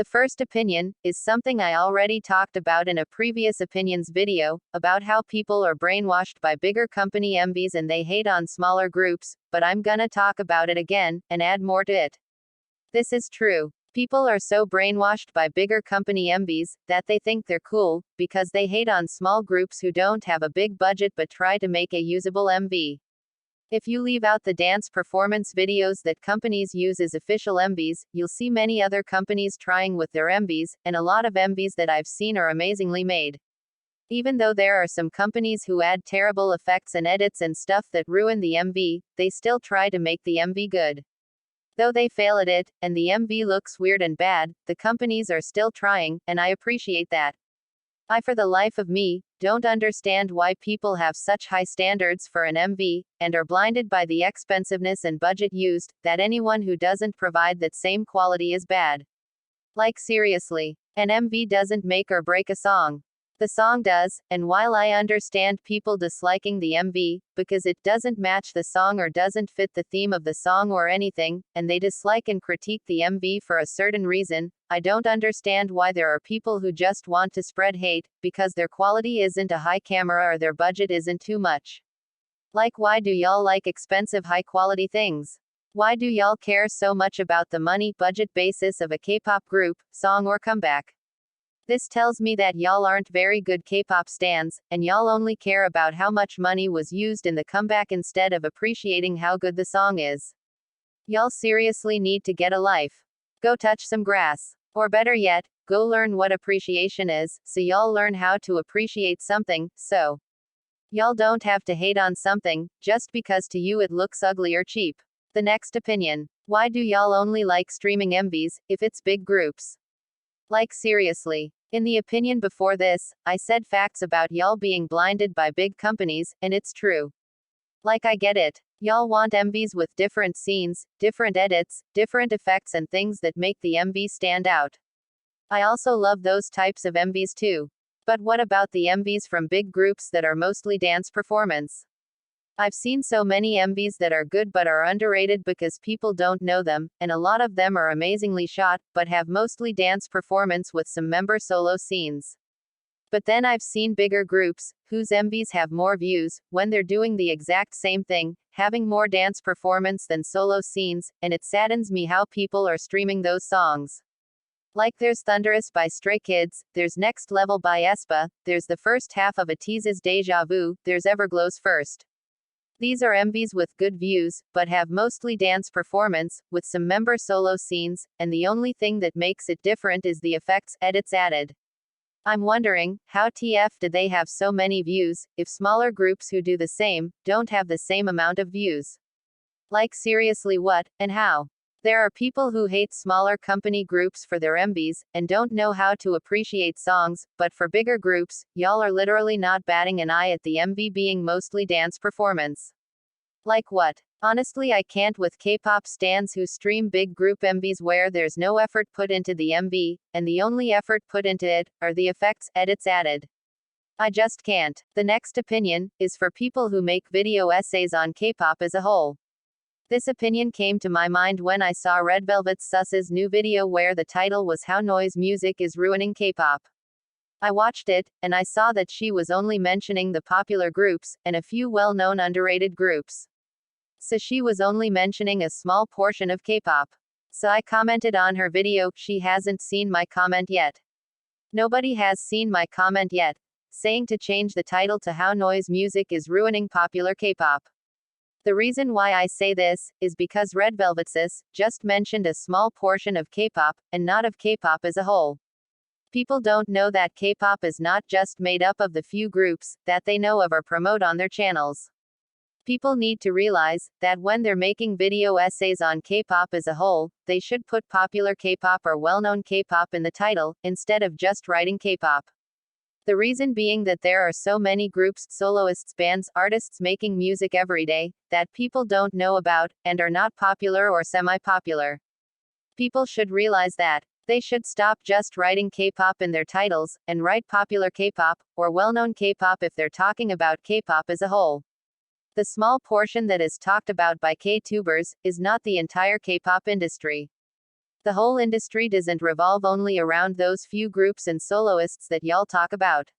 The first opinion is something I already talked about in a previous opinions video, about how people are brainwashed by bigger company MVs and they hate on smaller groups, but I'm gonna talk about it again, and add more to it. This is true. People are so brainwashed by bigger company MVs, that they think they're cool, because they hate on small groups who don't have a big budget but try to make a usable MV. If you leave out the dance performance videos that companies use as official MVs, you'll see many other companies trying with their MVs, and a lot of MVs that I've seen are amazingly made. Even though there are some companies who add terrible effects and edits and stuff that ruin the MV, they still try to make the MV good. Though they fail at it, and the MV looks weird and bad, the companies are still trying, and I appreciate that. I, for the life of me, don't understand why people have such high standards for an MV, and are blinded by the expensiveness and budget used, that anyone who doesn't provide that same quality is bad. Like seriously. An MV doesn't make or break a song. The song does, and while I understand people disliking the MV, because it doesn't match the song or doesn't fit the theme of the song or anything, and they dislike and critique the MV for a certain reason, I don't understand why there are people who just want to spread hate, because their quality isn't a high camera or their budget isn't too much. Like, why do y'all like expensive high quality things? Why do y'all care so much about the money budget basis of a K-pop group, song or comeback? This tells me that y'all aren't very good K-pop stans, and y'all only care about how much money was used in the comeback instead of appreciating how good the song is. Y'all seriously need to get a life. Go touch some grass. Or better yet, go learn what appreciation is, so y'all learn how to appreciate something, so y'all don't have to hate on something, just because to you it looks ugly or cheap. The next opinion. Why do y'all only like streaming MVs, if it's big groups? Like seriously. In the opinion before this, I said facts about y'all being blinded by big companies, and it's true. Like, I get it. Y'all want MVs with different scenes, different edits, different effects and things that make the MV stand out. I also love those types of MVs too. But what about the MVs from big groups that are mostly dance performance? I've seen so many MVs that are good but are underrated because people don't know them, and a lot of them are amazingly shot, but have mostly dance performance with some member solo scenes. But then I've seen bigger groups, whose MVs have more views, when they're doing the exact same thing, having more dance performance than solo scenes, and it saddens me how people are streaming those songs. Like, there's Thunderous by Stray Kids, there's Next Level by aespa, there's the first half of Atiza's Deja Vu, there's Everglow's First. These are MVs with good views, but have mostly dance performance, with some member solo scenes, and the only thing that makes it different is the effects, edits added. I'm wondering, how TF do they have so many views, if smaller groups who do the same, don't have the same amount of views? Like seriously, what, and how? There are people who hate smaller company groups for their MVs, and don't know how to appreciate songs, but for bigger groups, y'all are literally not batting an eye at the MV being mostly dance performance. Like what? Honestly, I can't with K-pop stans who stream big group MVs where there's no effort put into the MV, and the only effort put into it are the effects, edits added. I just can't. The next opinion is for people who make video essays on K-pop as a whole. This opinion came to my mind when I saw Red Velvet's Sus's new video where the title was How Noise Music is Ruining K-pop. I watched it, and I saw that she was only mentioning the popular groups, and a few well-known underrated groups. So she was only mentioning a small portion of K-pop. So I commented on her video, she hasn't seen my comment yet. Nobody has seen my comment yet, saying to change the title to How Noise Music is Ruining Popular K-pop. The reason why I say this, is because Red Velvet Sis just mentioned a small portion of K-pop, and not of K-pop as a whole. People don't know that K-pop is not just made up of the few groups that they know of or promote on their channels. People need to realize that when they're making video essays on K-pop as a whole, they should put popular K-pop or well-known K-pop in the title, instead of just writing K-pop. The reason being that there are so many groups, soloists, bands, artists making music every day, that people don't know about, and are not popular or semi-popular. People should realize that. They should stop just writing K-pop in their titles, and write popular K-pop, or well-known K-pop if they're talking about K-pop as a whole. The small portion that is talked about by K-tubers, is not the entire K-pop industry. The whole industry doesn't revolve only around those few groups and soloists that y'all talk about.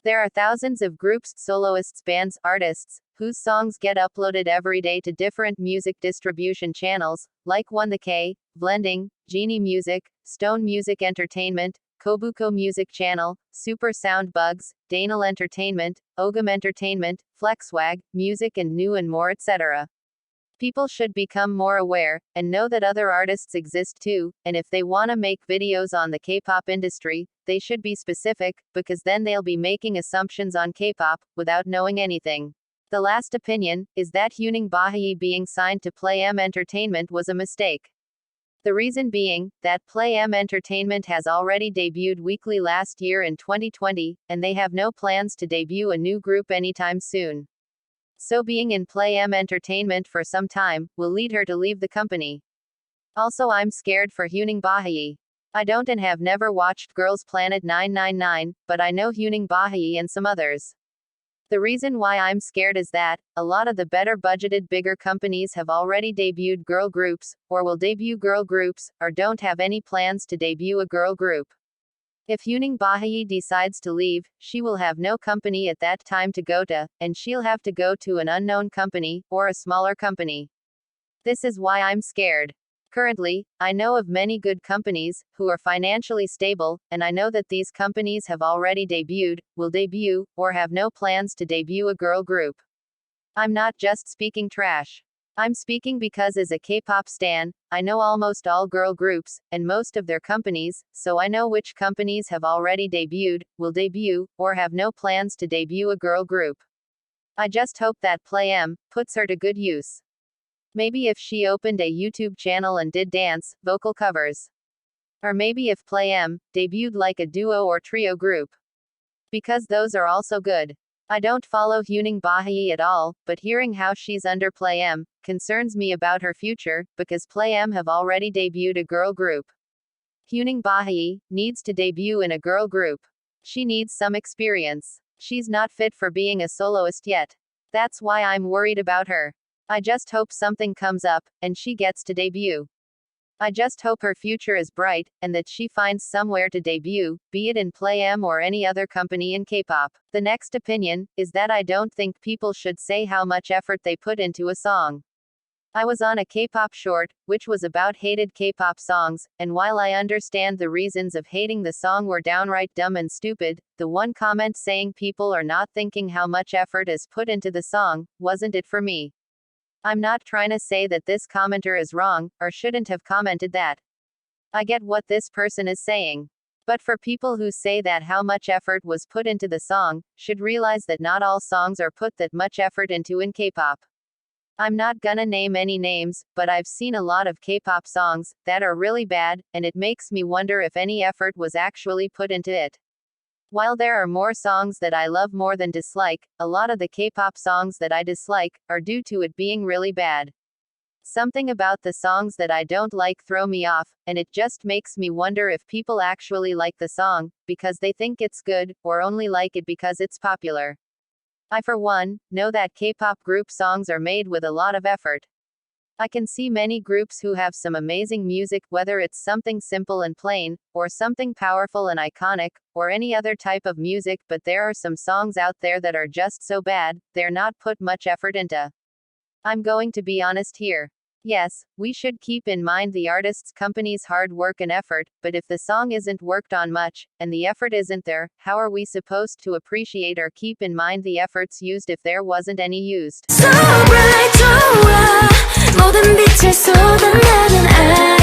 There are thousands of groups, soloists, bands, artists, whose songs get uploaded every day to different music distribution channels, like yemen.K, Blending, Genie Music, Stone Music Entertainment, Kobuko Music Channel, Super Sound Bugs, Danal Entertainment, Ogum Entertainment, Flexwag, Music and New and more etc. People should become more aware, and know that other artists exist too, and if they wanna make videos on the K-pop industry, they should be specific, because then they'll be making assumptions on K-pop, without knowing anything. The last opinion, is that Hyuning Bahae being signed to Play M Entertainment was a mistake. The reason being, that Play M Entertainment has already debuted weekly last year in 2020, and they have no plans to debut a new group anytime soon. So being in Play M Entertainment for some time, will lead her to leave the company. Also I'm scared for Hyuning Bahae. I don't and have never watched Girls Planet 999, but I know Hyuning Bahae and some others. The reason why I'm scared is that, a lot of the better budgeted bigger companies have already debuted girl groups, or will debut girl groups, or don't have any plans to debut a girl group. If Hyuning Bahae decides to leave, she will have no company at that time to go to, and she'll have to go to an unknown company, or a smaller company. This is why I'm scared. Currently, I know of many good companies, who are financially stable, and I know that these companies have already debuted, will debut, or have no plans to debut a girl group. I'm not just speaking trash. I'm speaking because as a K-pop stan, I know almost all girl groups, and most of their companies, so I know which companies have already debuted, will debut, or have no plans to debut a girl group. I just hope that Play M puts her to good use. Maybe if she opened a YouTube channel and did dance, vocal covers. Or maybe if Play M debuted like a duo or trio group. Because those are also good. I don't follow Hyuning Bahae at all, but hearing how she's under Play M concerns me about her future, because Play M have already debuted a girl group. Hyuning Bahae needs to debut in a girl group. She needs some experience. She's not fit for being a soloist yet. That's why I'm worried about her. I just hope something comes up, and she gets to debut. I just hope her future is bright, and that she finds somewhere to debut, be it in Play M or any other company in K-pop. The next opinion, is that I don't think people should say how much effort they put into a song. I was on a K-pop short, which was about hated K-pop songs, and while I understand the reasons of hating the song were downright dumb and stupid, the one comment saying people are not thinking how much effort is put into the song, wasn't it for me. I'm not trying to say that this commenter is wrong, or shouldn't have commented that. I get what this person is saying. But for people who say that how much effort was put into the song, should realize that not all songs are put that much effort into in K-pop. I'm not gonna name any names, but I've seen a lot of K-pop songs that are really bad, and it makes me wonder if any effort was actually put into it. While there are more songs that I love more than dislike, a lot of the K-pop songs that I dislike are due to it being really bad. Something about the songs that I don't like throw me off, and it just makes me wonder if people actually like the song because they think it's good, or only like it because it's popular. I for one know that K-pop group songs are made with a lot of effort. I can see many groups who have some amazing music, whether it's something simple and plain, or something powerful and iconic, or any other type of music, but there are some songs out there that are just so bad, they're not put much effort into. I'm going to be honest here. Yes, we should keep in mind the artist's company's hard work and effort, but if the song isn't worked on much, and the effort isn't there, how are we supposed to appreciate or keep in mind the efforts used if there wasn't any used? So bright, 좋아. 모든 빛을 쏟아내는 I